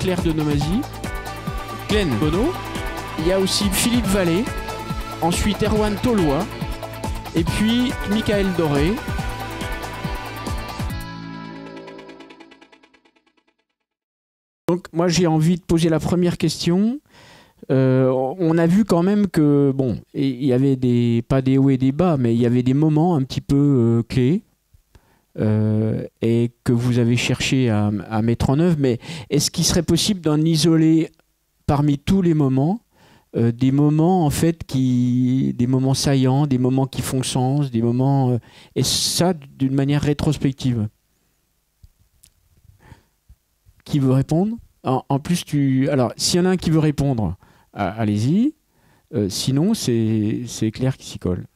Claire de Nomazy, Glenn Bono, il y a aussi Philippe Vallée, ensuite Erwan Tolois, et puis Michael Doré. Donc moi j'ai envie de poser la première question. On a vu quand même que, bon, il y avait pas des hauts et des bas, mais il y avait des moments un petit peu clés et que vous avez cherché à mettre en œuvre. Mais est-ce qu'il serait possible d'en isoler parmi tous les moments des moments en fait des moments saillants, des moments qui font sens, des moments et ça d'une manière rétrospective? Qui veut répondre? En plus, alors, s'il y en a un qui veut répondre, allez-y. Sinon, c'est Claire qui s'y colle.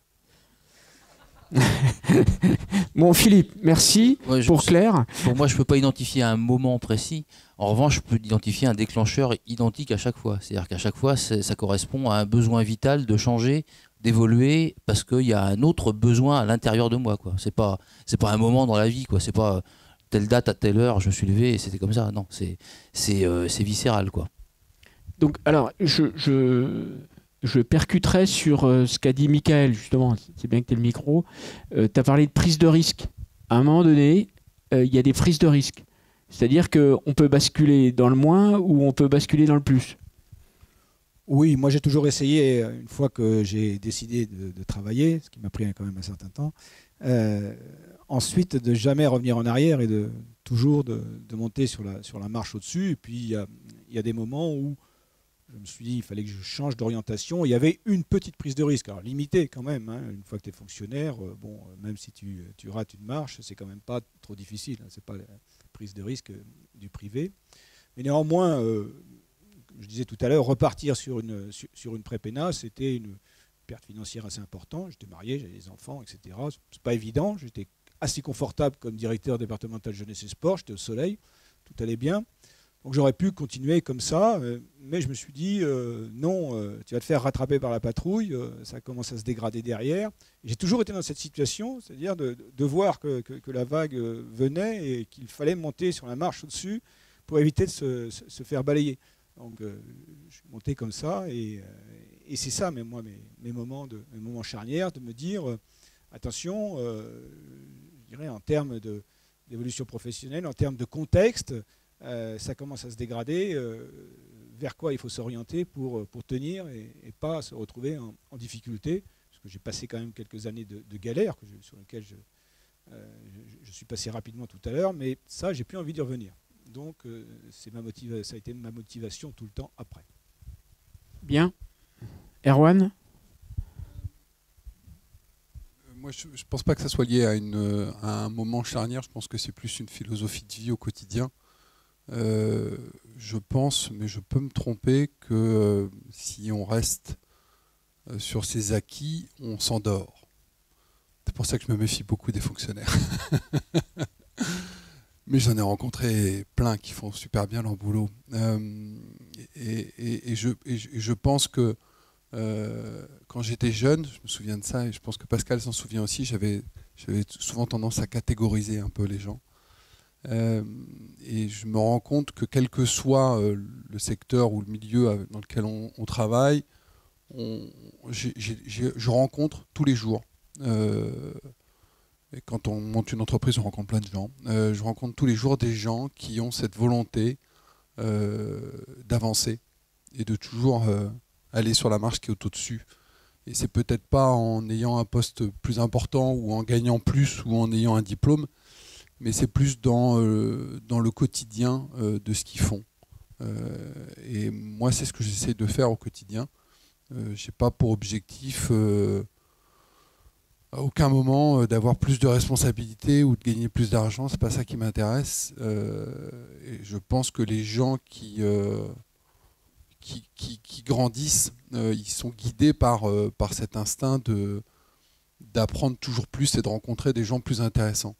Bon, Philippe, merci pour Claire. Pour moi, je ne peux pas identifier un moment précis. En revanche, je peux identifier un déclencheur identique à chaque fois. C'est-à-dire qu'à chaque fois, ça correspond à un besoin vital de changer, d'évoluer, parce qu'il y a un autre besoin à l'intérieur de moi. Ce n'est pas un moment dans la vie. C'est pas telle date à telle heure, je me suis levé et c'était comme ça. Non, c'est viscéral, quoi. Donc, alors, je percuterai sur ce qu'a dit Michael, justement. C'est bien que tu aies le micro. Tu as parlé de prise de risque. À un moment donné, il y a des prises de risque. C'est-à-dire qu'on peut basculer dans le moins ou on peut basculer dans le plus. Oui, moi j'ai toujours essayé, une fois que j'ai décidé de travailler, ce qui m'a pris quand même un certain temps, ensuite de jamais revenir en arrière et toujours de monter sur la marche au-dessus. Et puis il y a des moments où je me suis dit qu'il fallait que je change d'orientation. Il y avait une petite prise de risque, alors limitée quand même. Une fois que tu es fonctionnaire, même si tu rates une marche, c'est quand même pas trop difficile. C'est pas la prise de risque du privé. Mais néanmoins, je disais tout à l'heure, repartir sur une prépéna, c'était une perte financière assez importante. J'étais marié, j'avais des enfants, etc. C'est pas évident. J'étais assez confortable comme directeur départemental jeunesse et sport. J'étais au soleil, tout allait bien. Donc j'aurais pu continuer comme ça, mais je me suis dit non, tu vas te faire rattraper par la patrouille, ça commence à se dégrader derrière. J'ai toujours été dans cette situation, c'est-à-dire de voir que la vague venait et qu'il fallait monter sur la marche au-dessus pour éviter de se faire balayer. Donc je suis monté comme ça et c'est ça mes moments charnières, de me dire attention, je dirais en termes d'évolution professionnelle, en termes de contexte, ça commence à se dégrader, vers quoi il faut s'orienter pour tenir et pas se retrouver en difficulté, parce que j'ai passé quand même quelques années de galère sur lesquelles je suis passé rapidement tout à l'heure, mais ça j'ai plus envie d'y revenir. Donc ça a été ma motivation tout le temps après. Bien. Erwan ? Moi, je ne pense pas que ça soit lié à un moment charnière. Je pense que c'est plus une philosophie de vie au quotidien. Je pense, mais je peux me tromper, que si on reste sur ses acquis, on s'endort. C'est pour ça que je me méfie beaucoup des fonctionnaires. Mais j'en ai rencontré plein qui font super bien leur boulot. Et je pense que quand j'étais jeune, je me souviens de ça, et je pense que Pascal s'en souvient aussi, j'avais souvent tendance à catégoriser un peu les gens. Et je me rends compte que quel que soit le secteur ou le milieu dans lequel on travaille, je rencontre tous les jours. Et quand on monte une entreprise, on rencontre plein de gens. Je rencontre tous les jours des gens qui ont cette volonté d'avancer et de toujours aller sur la marche qui est au-dessus. Et c'est peut-être pas en ayant un poste plus important ou en gagnant plus ou en ayant un diplôme, mais c'est plus dans le quotidien de ce qu'ils font. Et moi, c'est ce que j'essaie de faire au quotidien. Je n'ai pas pour objectif à aucun moment d'avoir plus de responsabilités ou de gagner plus d'argent. C'est pas ça qui m'intéresse. Et je pense que les gens qui grandissent, ils sont guidés par cet instinct d'apprendre toujours plus et de rencontrer des gens plus intéressants.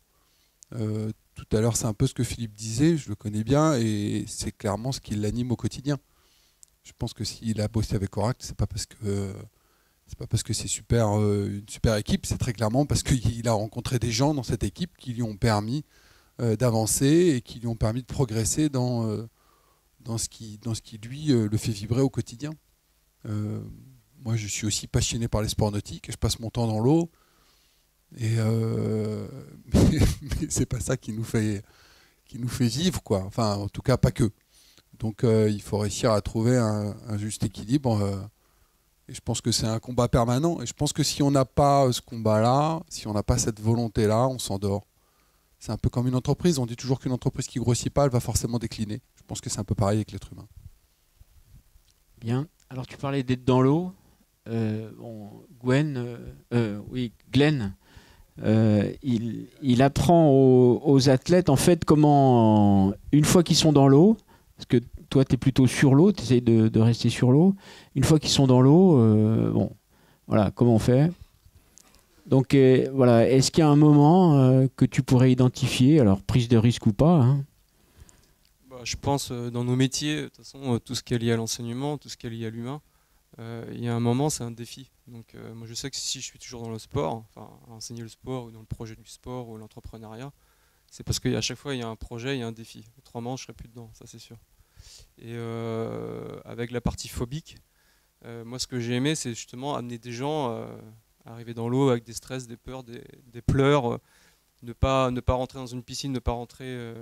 Tout à l'heure, c'est un peu ce que Philippe disait, je le connais bien, et c'est clairement ce qui l'anime au quotidien. Je pense que s'il a bossé avec Oracle, c'est pas parce que c'est une super équipe, c'est très clairement parce qu'il a rencontré des gens dans cette équipe qui lui ont permis d'avancer et qui lui ont permis de progresser dans dans ce qui lui, le fait vibrer au quotidien. Moi, je suis aussi passionné par les sports nautiques et je passe mon temps dans l'eau. Mais c'est pas ça qui nous fait vivre, quoi. Enfin, en tout cas, pas que. Donc, il faut réussir à trouver un juste équilibre. Et je pense que c'est un combat permanent. Et je pense que si on n'a pas ce combat-là, si on n'a pas cette volonté-là, on s'endort. C'est un peu comme une entreprise. On dit toujours qu'une entreprise qui grossit pas, elle va forcément décliner. Je pense que c'est un peu pareil avec l'être humain. Bien. Alors, tu parlais d'être dans l'eau. Glenn, il apprend aux athlètes, en fait, comment, une fois qu'ils sont dans l'eau, parce que toi, tu es plutôt sur l'eau, tu essaies de rester sur l'eau. Une fois qu'ils sont dans l'eau, voilà, comment on fait? Donc, voilà, est-ce qu'il y a un moment que tu pourrais identifier, alors prise de risque ou pas, hein? Je pense dans nos métiers, de toute façon, tout ce qui est lié à l'enseignement, tout ce qui est lié à l'humain, il y a un moment, c'est un défi. Donc, moi, je sais que si je suis toujours dans le sport, enfin, à enseigner le sport ou dans le projet du sport ou l'entrepreneuriat, c'est parce qu'à chaque fois, il y a un projet, il y a un défi. Autrement, je ne serais plus dedans, ça c'est sûr. Et avec la partie phobique, moi, ce que j'ai aimé, c'est justement amener des gens arriver dans l'eau avec des stress, des peurs, des pleurs, ne pas rentrer dans une piscine, ne pas rentrer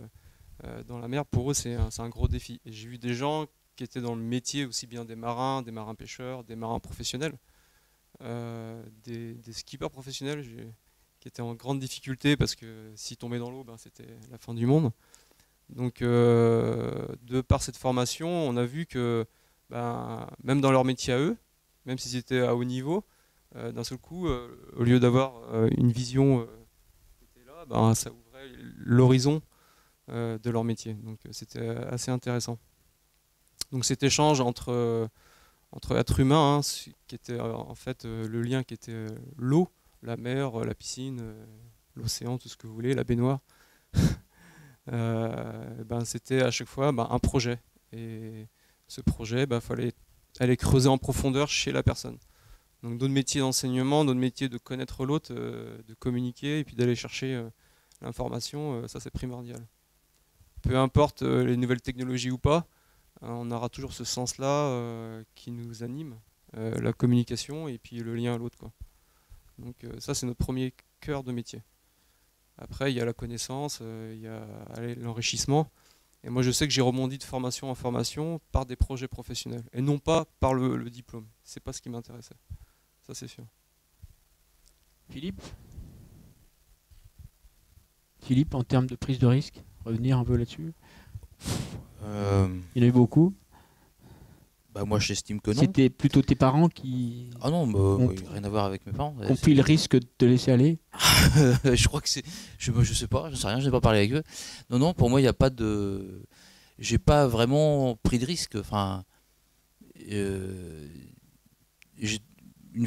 dans la mer. Pour eux, c'est un gros défi. Et j'ai vu des gens qui étaient dans le métier, aussi bien des marins pêcheurs, des marins professionnels, des skippers professionnels qui étaient en grande difficulté parce que s'ils tombaient dans l'eau, c'était la fin du monde. Donc, de par cette formation, on a vu que même dans leur métier à eux, même s'ils étaient à haut niveau, d'un seul coup, au lieu d'avoir une vision qui était là, ça ouvrait l'horizon de leur métier. Donc, c'était assez intéressant. Donc, cet échange entre êtres humains, qui était en fait le lien qui était l'eau, la mer, la piscine, l'océan, tout ce que vous voulez, la baignoire. C'était à chaque fois un projet. Et ce projet, fallait aller creuser en profondeur chez la personne. Donc d'autres métiers d'enseignement, d'autres métiers de connaître l'autre, de communiquer et puis d'aller chercher l'information, ça c'est primordial. Peu importe les nouvelles technologies ou pas, on aura toujours ce sens-là qui nous anime, la communication et puis le lien à l'autre, quoi. Donc ça c'est notre premier cœur de métier. Après il y a la connaissance, il y a l'enrichissement. Et moi je sais que j'ai rebondi de formation en formation par des projets professionnels et non pas par le diplôme. C'est pas ce qui m'intéressait. Ça c'est sûr. Philippe, en termes de prise de risque, revenir un peu là-dessus. Il y en a eu beaucoup. Moi j'estime que non. C'était plutôt tes parents qui... Ah non, rien à voir avec mes parents. Ont pris le risque de te laisser aller. Je crois que c'est... Je sais pas, je sais rien, je n'ai pas parlé avec eux. Non, pour moi il n'y a pas de... J'ai pas vraiment pris de risque. Enfin, une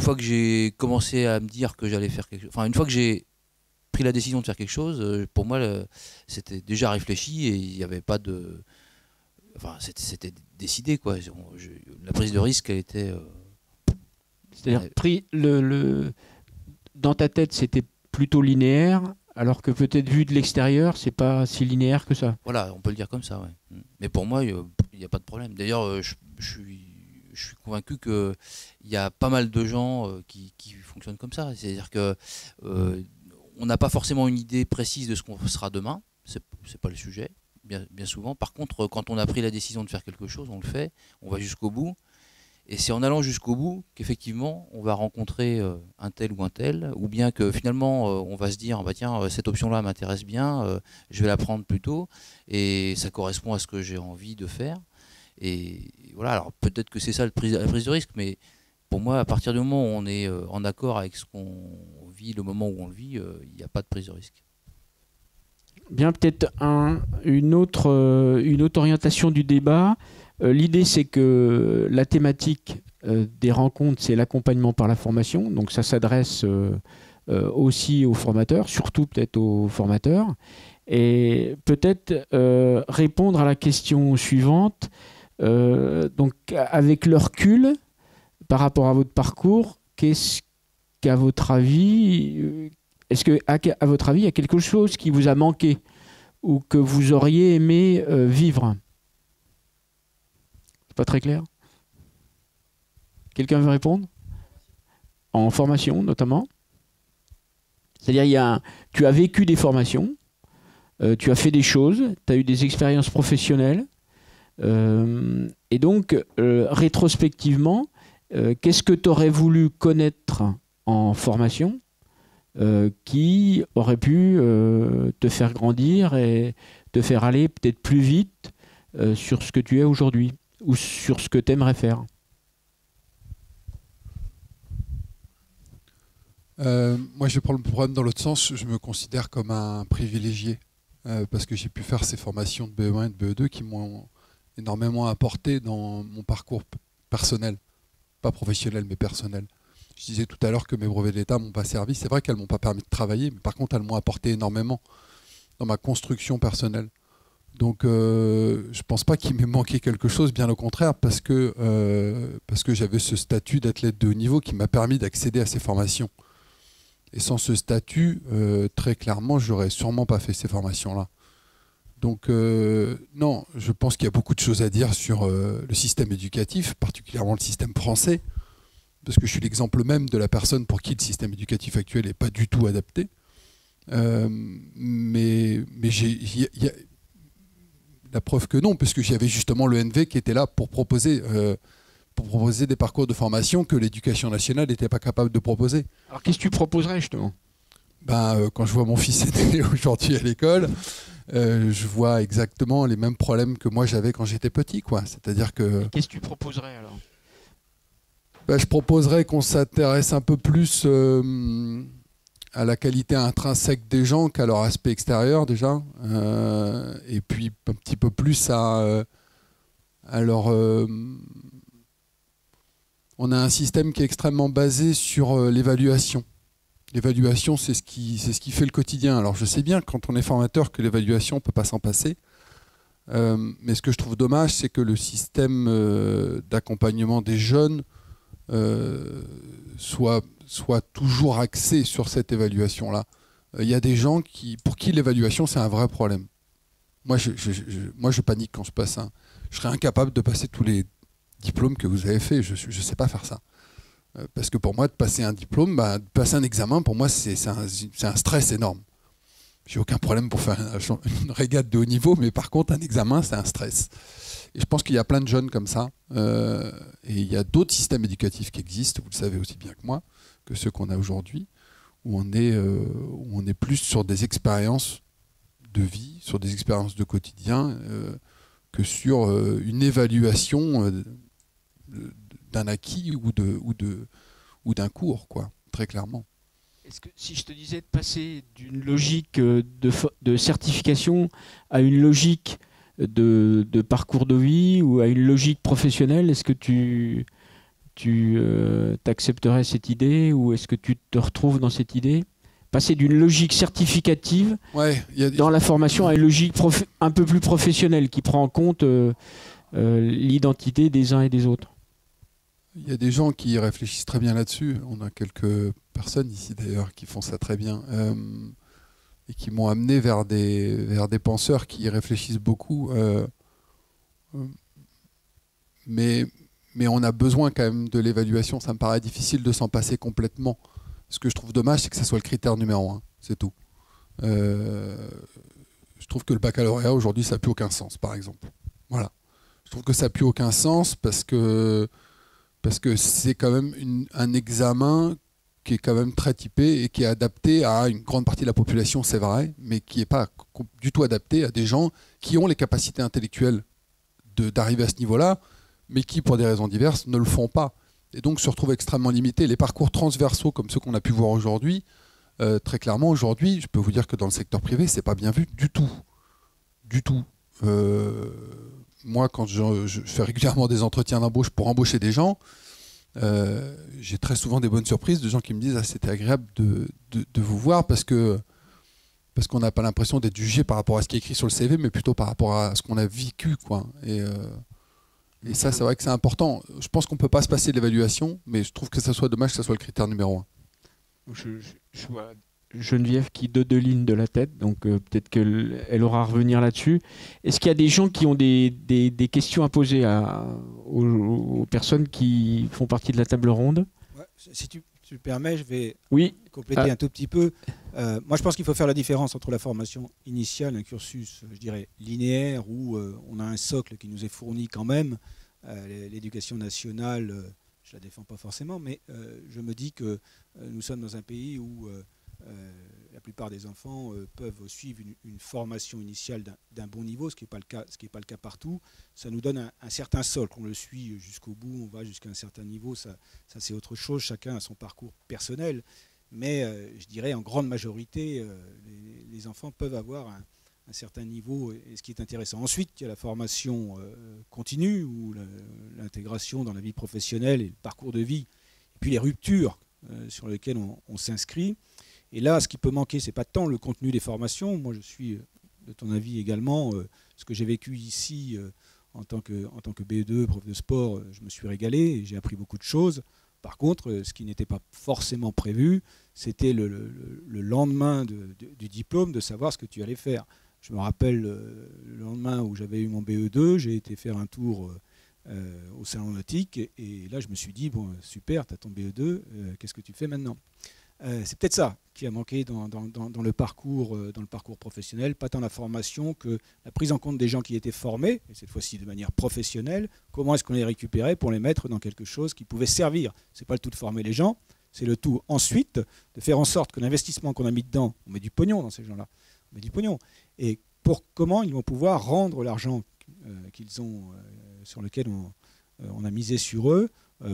fois que j'ai commencé à me dire que j'allais faire quelque chose... Enfin, une fois que j'ai pris la décision de faire quelque chose, pour moi c'était déjà réfléchi et il n'y avait pas de... Enfin, c'était décidé, quoi. La prise de risque, elle était... C'est-à-dire, dans ta tête, c'était plutôt linéaire, alors que peut-être vu de l'extérieur, c'est pas si linéaire que ça. Voilà, on peut le dire comme ça, ouais. Mais pour moi, il n'y a pas de problème. D'ailleurs, je suis convaincu qu'il y a pas mal de gens qui fonctionnent comme ça. C'est-à-dire que on n'a pas forcément une idée précise de ce qu'on sera demain. C'est pas le sujet. Bien souvent. Par contre, quand on a pris la décision de faire quelque chose, on le fait, on va jusqu'au bout. Et c'est en allant jusqu'au bout qu'effectivement, on va rencontrer un tel, ou bien que finalement, on va se dire, tiens, cette option-là m'intéresse bien, je vais la prendre plus tôt, et ça correspond à ce que j'ai envie de faire. Et voilà, alors peut-être que c'est ça la prise de risque, mais pour moi, à partir du moment où on est en accord avec ce qu'on vit, le moment où on le vit, il n'y a pas de prise de risque. Bien, peut-être une autre orientation du débat. L'idée, c'est que la thématique des rencontres, c'est l'accompagnement par la formation. Donc, ça s'adresse aussi aux formateurs, surtout peut-être aux formateurs. Et peut-être répondre à la question suivante. Donc, avec le recul, par rapport à votre parcours, qu'est-ce qu'à votre avis... Est-ce qu'à votre avis, il y a quelque chose qui vous a manqué ou que vous auriez aimé vivre? pas très clair. Quelqu'un veut répondre? En formation, notamment. C'est-à-dire, tu as vécu des formations, tu as fait des choses, tu as eu des expériences professionnelles, et donc, rétrospectivement, qu'est-ce que tu aurais voulu connaître en formation qui aurait pu te faire grandir et te faire aller peut-être plus vite sur ce que tu es aujourd'hui ou sur ce que tu aimerais faire? Moi, je vais prendre le problème dans l'autre sens. Je me considère comme un privilégié parce que j'ai pu faire ces formations de BE1 et de BE2 qui m'ont énormément apporté dans mon parcours personnel. Pas professionnel, mais personnel. Je disais tout à l'heure que mes brevets d'État m'ont pas servi. C'est vrai qu'elles m'ont pas permis de travailler, mais par contre, elles m'ont apporté énormément dans ma construction personnelle. Donc, je pense pas qu'il m'ait manqué quelque chose, bien au contraire, parce que j'avais ce statut d'athlète de haut niveau qui m'a permis d'accéder à ces formations. Et sans ce statut, très clairement, j'aurais sûrement pas fait ces formations-là. Donc, non, je pense qu'il y a beaucoup de choses à dire sur le système éducatif, particulièrement le système français, parce que je suis l'exemple même de la personne pour qui le système éducatif actuel n'est pas du tout adapté. Mais y a la preuve que non, puisque j'avais justement l'ENV qui était là pour proposer des parcours de formation que l'éducation nationale n'était pas capable de proposer. Alors qu'est-ce que tu proposerais justement? Quand je vois mon fils aîné aujourd'hui à l'école, je vois exactement les mêmes problèmes que moi j'avais quand j'étais petit, quoi. C'est-à-dire que. Qu'est-ce que tu proposerais alors? Je proposerais qu'on s'intéresse un peu plus à la qualité intrinsèque des gens qu'à leur aspect extérieur déjà, et puis un petit peu plus à leur. On a un système qui est extrêmement basé sur l'évaluation. L'évaluation, c'est ce qui fait le quotidien. Alors je sais bien quand on est formateur que l'évaluation, on ne peut pas s'en passer. Mais ce que je trouve dommage, c'est que le système d'accompagnement des jeunes soit toujours axé sur cette évaluation-là. Il y a des gens pour qui l'évaluation, c'est un vrai problème. Moi, je panique quand je passe un. Je serais incapable de passer tous les diplômes que vous avez faits. Je ne sais pas faire ça. Parce que pour moi, de passer un diplôme, de passer un examen, pour moi, c'est un stress énorme. J'ai aucun problème pour faire une régate de haut niveau, mais par contre, un examen, c'est un stress. Et je pense qu'il y a plein de jeunes comme ça. Et il y a d'autres systèmes éducatifs qui existent, vous le savez aussi bien que moi, que ceux qu'on a aujourd'hui, où on est plus sur des expériences de vie, sur des expériences de quotidien, que sur une évaluation d'un acquis ou d'un cours, quoi, très clairement. Est-ce que si je te disais de passer d'une logique de certification à une logique de parcours de vie ou à une logique professionnelle, est-ce que tu t'accepterais cette idée ou est-ce que tu te retrouves dans cette idée? Passer d'une logique certificative dans la formation à une logique un peu plus professionnelle qui prend en compte l'identité des uns et des autres. Il y a des gens qui réfléchissent très bien là-dessus. On a quelques personnes ici d'ailleurs qui font ça très bien et qui m'ont amené vers des penseurs qui y réfléchissent beaucoup. Mais on a besoin quand même de l'évaluation. Ça me paraît difficile de s'en passer complètement. Ce que je trouve dommage, c'est que ça soit le critère numéro 1. C'est tout. Je trouve que le baccalauréat aujourd'hui, ça n'a plus aucun sens, par exemple. Voilà. Je trouve que ça n'a plus aucun sens parce que c'est quand même un examen qui est quand même très typé et qui est adapté à une grande partie de la population, c'est vrai, mais qui n'est pas du tout adapté à des gens qui ont les capacités intellectuelles d'arriver à ce niveau-là, mais qui, pour des raisons diverses, ne le font pas. Et donc se retrouvent extrêmement limités. Les parcours transversaux, comme ceux qu'on a pu voir aujourd'hui, très clairement, aujourd'hui, je peux vous dire que dans le secteur privé, c'est pas bien vu du tout. Du tout. Moi, quand je fais régulièrement des entretiens d'embauche pour embaucher des gens, j'ai très souvent des bonnes surprises de gens qui me disent c'était agréable de vous voir parce qu'on n'a pas l'impression d'être jugé par rapport à ce qui est écrit sur le CV, mais plutôt par rapport à ce qu'on a vécu, quoi. Et ça, c'est vrai que c'est important. Je pense qu'on ne peut pas se passer de l'évaluation, mais je trouve que ça soit dommage que ça soit le critère numéro 1. Je vois Geneviève qui dodeline de la tête, donc peut-être qu'elle aura à revenir là-dessus. Est-ce qu'il y a des gens qui ont des questions à poser aux personnes qui font partie de la table ronde? Ouais, si tu me permets, je vais Oui. compléter un tout petit peu. Moi, je pense qu'il faut faire la différence entre la formation initiale, un cursus, je dirais, linéaire, où on a un socle qui nous est fourni quand même. L'éducation nationale, je ne la défends pas forcément, mais je me dis que nous sommes dans un pays où la plupart des enfants peuvent suivre une formation initiale d'un bon niveau, ce qui n'est pas le cas partout. Ça nous donne un certain socle, on le suit jusqu'au bout, on va jusqu'à un certain niveau, ça c'est autre chose, chacun a son parcours personnel, mais je dirais en grande majorité, les enfants peuvent avoir un certain niveau, et ce qui est intéressant. Ensuite, il y a la formation continue, ou l'intégration dans la vie professionnelle et le parcours de vie, et puis les ruptures sur lesquelles on s'inscrit. Et là, ce qui peut manquer, ce n'est pas tant le contenu des formations. Moi, je suis de ton avis également. Ce que j'ai vécu ici en tant que BE2, prof de sport, je me suis régalé et j'ai appris beaucoup de choses. Par contre, ce qui n'était pas forcément prévu, c'était le lendemain du diplôme, de savoir ce que tu allais faire. Je me rappelle le lendemain où j'avais eu mon BE2, j'ai été faire un tour au salon nautique et là, je me suis dit, bon, super, tu as ton BE2, qu'est-ce que tu fais maintenant ? C'est peut-être ça qui a manqué dans le parcours professionnel, pas tant la formation que la prise en compte des gens qui étaient formés, et cette fois-ci de manière professionnelle. Comment est-ce qu'on les récupérait pour les mettre dans quelque chose qui pouvait servir? Ce n'est pas le tout de former les gens, c'est le tout ensuite de faire en sorte que l'investissement qu'on a mis dedans, on met du pognon dans ces gens-là, on met du pognon. Et comment ils vont pouvoir rendre l'argent qu'ils ont, sur lequel on a misé sur eux,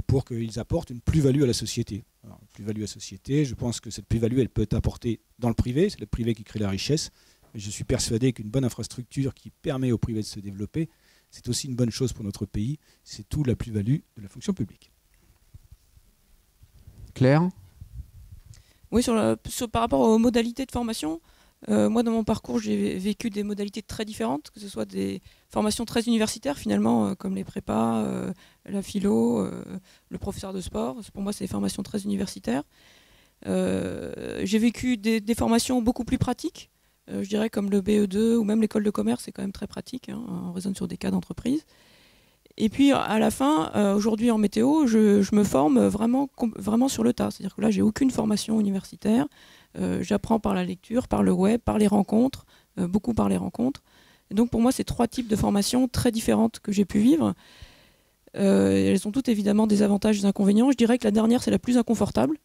pour qu'ils apportent une plus-value à la société. Alors, une plus-value à la société, je pense que cette plus-value, elle peut être apportée dans le privé, c'est le privé qui crée la richesse, mais je suis persuadé qu'une bonne infrastructure qui permet au privé de se développer, c'est aussi une bonne chose pour notre pays, c'est tout la plus-value de la fonction publique. Claire ? Oui, par rapport aux modalités de formation, moi, dans mon parcours, j'ai vécu des modalités très différentes, que ce soit des formations très universitaires, finalement, comme les prépas, la philo, le professeur de sport. Pour moi, c'est des formations très universitaires. J'ai vécu des formations beaucoup plus pratiques, je dirais comme le BE2 ou même l'école de commerce, c'est quand même très pratique, hein, on raisonne sur des cas d'entreprise. Et puis, à la fin, aujourd'hui en météo, je me forme vraiment sur le tas. C'est-à-dire que là, j'ai aucune formation universitaire. J'apprends par la lecture, par le web, par les rencontres, beaucoup par les rencontres. Et donc pour moi, c'est 3 types de formations très différentes que j'ai pu vivre. Elles ont toutes évidemment des avantages et des inconvénients. Je dirais que la dernière, c'est la plus inconfortable.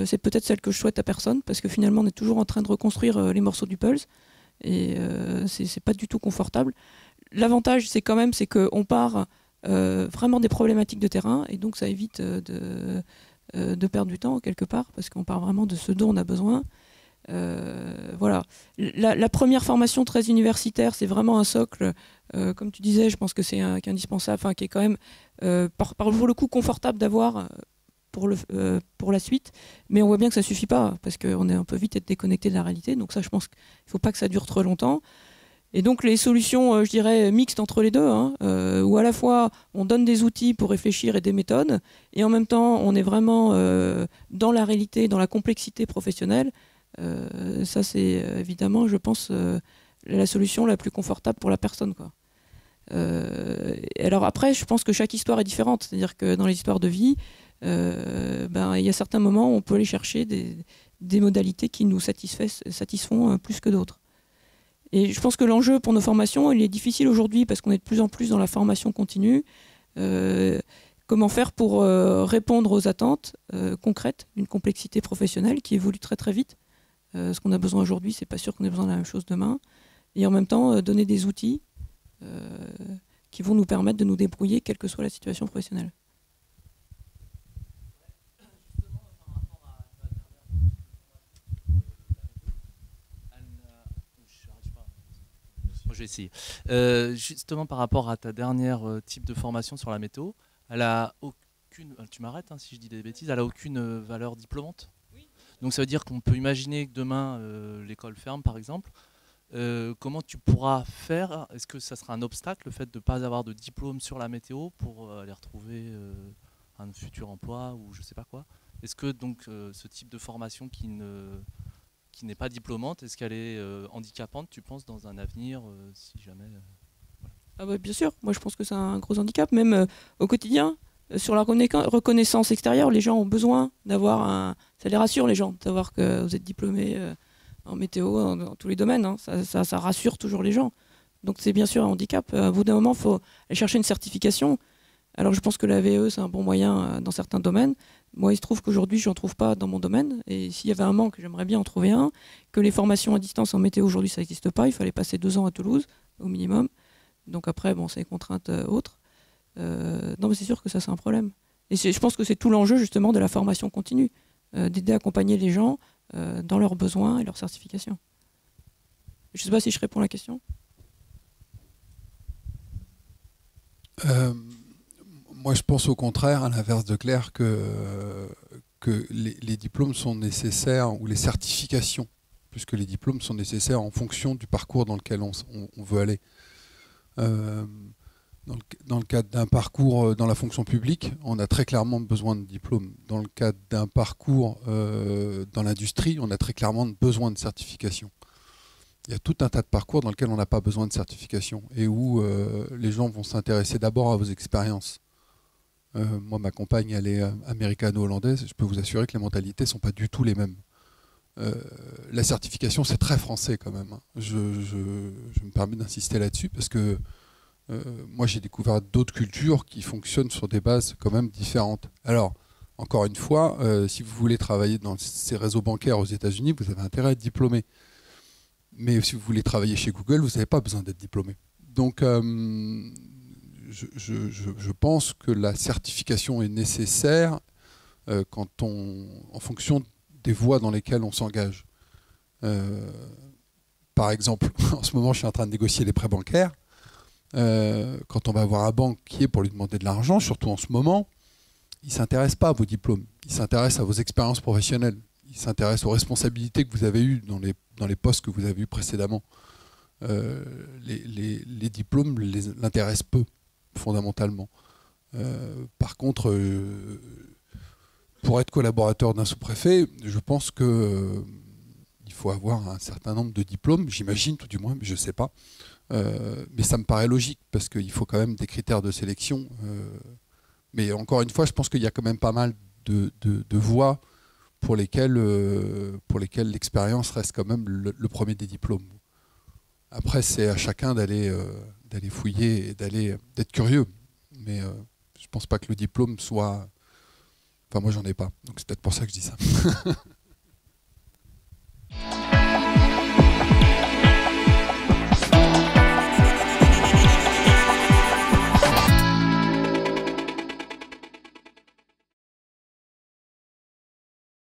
C'est peut-être celle que je souhaite à personne, parce que finalement, on est toujours en train de reconstruire les morceaux du puzzle. Et c'est pas du tout confortable. L'avantage, c'est qu'on part vraiment des problématiques de terrain, et donc ça évite de perdre du temps quelque part, parce qu'on part vraiment de ce dont on a besoin. Voilà. La première formation très universitaire, c'est vraiment un socle, comme tu disais, je pense que c'est indispensable, enfin qui est quand même pour le coup confortable d'avoir pour la suite, mais on voit bien que ça suffit pas, parce qu'on peut vite être déconnecté de la réalité, donc ça je pense qu'il ne faut pas que ça dure trop longtemps. Et donc les solutions, je dirais, mixtes entre les deux, hein, où à la fois on donne des outils pour réfléchir et des méthodes, et en même temps on est vraiment dans la réalité, dans la complexité professionnelle. Ça c'est évidemment, je pense, la solution la plus confortable pour la personne, quoi. Alors après, je pense que chaque histoire est différente, c'est-à-dire que dans les histoires de vie, il y a certains moments où on peut aller chercher des modalités qui nous satisfont plus que d'autres. Et je pense que l'enjeu pour nos formations, il est difficile aujourd'hui parce qu'on est de plus en plus dans la formation continue. Comment faire pour répondre aux attentes concrètes d'une complexité professionnelle qui évolue très très vite. Ce qu'on a besoin aujourd'hui, c'est pas sûr qu'on ait besoin de la même chose demain. Et en même temps, donner des outils qui vont nous permettre de nous débrouiller quelle que soit la situation professionnelle. Je vais essayer. Justement, par rapport à ta dernière type de formation sur la météo, elle a aucune, tu m'arrêtes hein, si je dis des bêtises, elle a aucune valeur diplômante. Oui. Donc ça veut dire qu'on peut imaginer que demain l'école ferme par exemple. Comment tu pourras faire? Est-ce que ça sera un obstacle le fait de ne pas avoir de diplôme sur la météo pour aller retrouver un futur emploi ou je sais pas quoi? Est-ce que donc ce type de formation qui qui n'est pas diplômante, est-ce qu'elle est handicapante, tu penses, dans un avenir, si jamais Ah bah, bien sûr, moi je pense que c'est un gros handicap, même au quotidien. Sur la reconnaissance extérieure, les gens ont besoin d'avoir un... Ça les rassure, les gens, de savoir que vous êtes diplômé en météo, dans tous les domaines. Hein. Ça rassure toujours les gens. Donc c'est bien sûr un handicap. À bout d'un moment, il faut aller chercher une certification. Alors je pense que la VE, c'est un bon moyen dans certains domaines. Moi, il se trouve qu'aujourd'hui, je n'en trouve pas dans mon domaine. Et s'il y avait un manque, j'aimerais bien en trouver un. Que les formations à distance en météo, aujourd'hui, ça n'existe pas. Il fallait passer 2 ans à Toulouse, au minimum. Donc après, bon, c'est des contraintes autres. Non, mais c'est sûr que ça, c'est un problème. Et je pense que c'est tout l'enjeu, justement, de la formation continue. D'aider à accompagner les gens dans leurs besoins et leurs certifications. Je ne sais pas si je réponds à la question. Moi, je pense au contraire, à l'inverse de Claire, que les diplômes sont nécessaires, ou les certifications, plus que les diplômes, sont nécessaires en fonction du parcours dans lequel on veut aller. Dans le cadre d'un parcours dans la fonction publique, on a très clairement besoin de diplômes. Dans le cadre d'un parcours dans l'industrie, on a très clairement besoin de certification. Il y a tout un tas de parcours dans lesquels on n'a pas besoin de certification et où les gens vont s'intéresser d'abord à vos expériences. Moi, ma compagne, elle est américano-hollandaise. Je peux vous assurer que les mentalités ne sont pas du tout les mêmes. La certification, c'est très français quand même. Hein. Je me permets d'insister là-dessus parce que moi, j'ai découvert d'autres cultures qui fonctionnent sur des bases quand même différentes. Alors, encore une fois, si vous voulez travailler dans ces réseaux bancaires aux États-Unis, vous avez intérêt à être diplômé. Mais si vous voulez travailler chez Google, vous n'avez pas besoin d'être diplômé. Donc, je pense que la certification est nécessaire en fonction des voies dans lesquelles on s'engage. Par exemple, en ce moment, je suis en train de négocier les prêts bancaires. Quand on va voir un banquier pour lui demander de l'argent, surtout en ce moment, il ne s'intéresse pas à vos diplômes, il s'intéresse à vos expériences professionnelles, il s'intéresse aux responsabilités que vous avez eues dans les postes que vous avez eus précédemment. Les diplômes l'intéressent peu, fondamentalement. Par contre, pour être collaborateur d'un sous-préfet, je pense que il faut avoir un certain nombre de diplômes, j'imagine tout du moins, mais je ne sais pas. Mais ça me paraît logique parce qu'il faut quand même des critères de sélection. Mais encore une fois, je pense qu'il y a quand même pas mal de voies pour lesquelles l'expérience reste quand même le premier des diplômes. Après, c'est à chacun d'aller fouiller et d'être curieux. Mais je pense pas que le diplôme soit... Enfin, moi, j'en ai pas. Donc c'est peut-être pour ça que je dis ça.